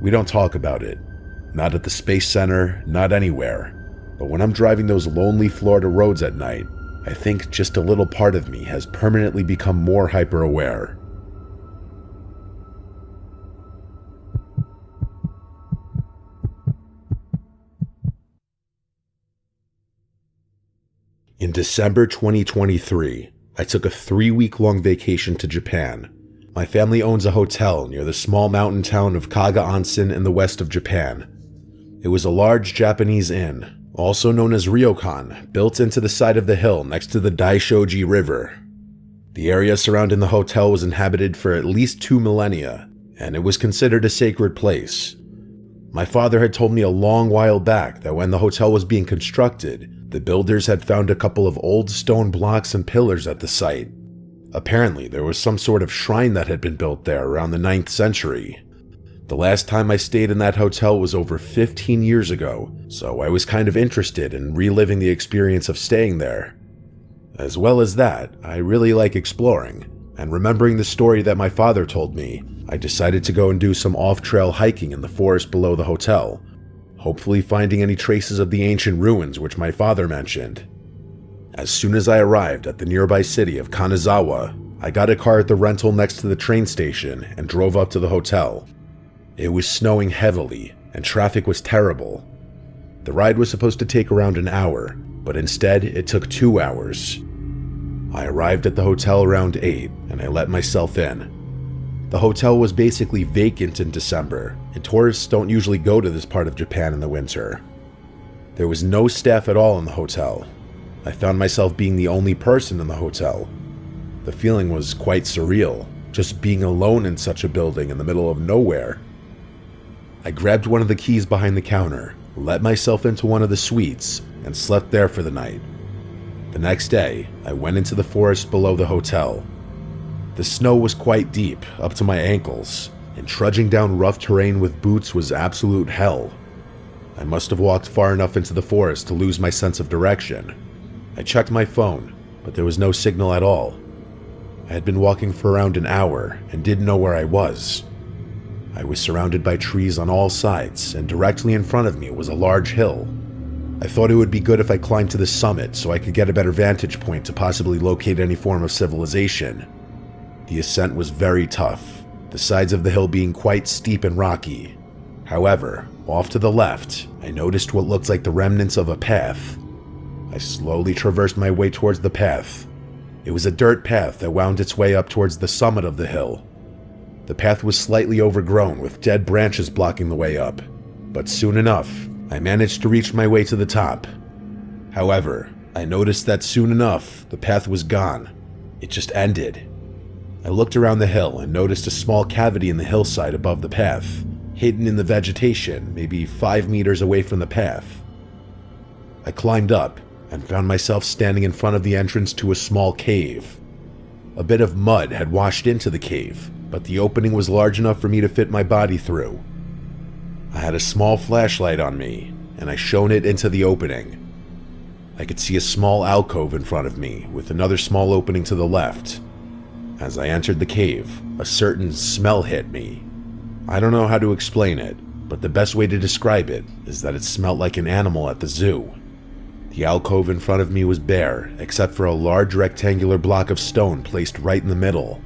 We don't talk about it. Not at the Space Center, not anywhere. But when I'm driving those lonely Florida roads at night, I think just a little part of me has permanently become more hyper-aware. In December 2023, I took a 3-week-long vacation to Japan. My family owns a hotel near the small mountain town of Kaga Onsen in the west of Japan. It was a large Japanese inn, also known as ryokan, built into the side of the hill next to the Daishoji River. The area surrounding the hotel was inhabited for at least 2 millennia, and it was considered a sacred place. My father had told me a long while back that when the hotel was being constructed, the builders had found a couple of old stone blocks and pillars at the site. Apparently, there was some sort of shrine that had been built there around the 9th century. The last time I stayed in that hotel was over 15 years ago, so I was kind of interested in reliving the experience of staying there. As well as that, I really like exploring, and remembering the story that my father told me, I decided to go and do some off-trail hiking in the forest below the hotel, hopefully finding any traces of the ancient ruins which my father mentioned. As soon as I arrived at the nearby city of Kanazawa, I got a car at the rental next to the train station and drove up to the hotel. It was snowing heavily, and traffic was terrible. The ride was supposed to take around an hour, but instead it took 2 hours. I arrived at the hotel around 8, and I let myself in. The hotel was basically vacant in December, and tourists don't usually go to this part of Japan in the winter. There was no staff at all in the hotel. I found myself being the only person in the hotel. The feeling was quite surreal, just being alone in such a building in the middle of nowhere. I grabbed one of the keys behind the counter, let myself into one of the suites, and slept there for the night. The next day, I went into the forest below the hotel. The snow was quite deep, up to my ankles, and trudging down rough terrain with boots was absolute hell. I must have walked far enough into the forest to lose my sense of direction. I checked my phone, but there was no signal at all. I had been walking for around an hour and didn't know where I was. I was surrounded by trees on all sides, and directly in front of me was a large hill. I thought it would be good if I climbed to the summit so I could get a better vantage point to possibly locate any form of civilization. The ascent was very tough, the sides of the hill being quite steep and rocky. However, off to the left, I noticed what looked like the remnants of a path. I slowly traversed my way towards the path. It was a dirt path that wound its way up towards the summit of the hill. The path was slightly overgrown with dead branches blocking the way up, but soon enough, I managed to reach my way to the top. However, I noticed that soon enough, the path was gone. It just ended. I looked around the hill and noticed a small cavity in the hillside above the path, hidden in the vegetation, maybe 5 meters away from the path. I climbed up and found myself standing in front of the entrance to a small cave. A bit of mud had washed into the cave, but the opening was large enough for me to fit my body through. I had a small flashlight on me, and I shone it into the opening. I could see a small alcove in front of me, with another small opening to the left. As I entered the cave, a certain smell hit me. I don't know how to explain it, but the best way to describe it is that it smelled like an animal at the zoo. The alcove in front of me was bare, except for a large rectangular block of stone placed right in the middle.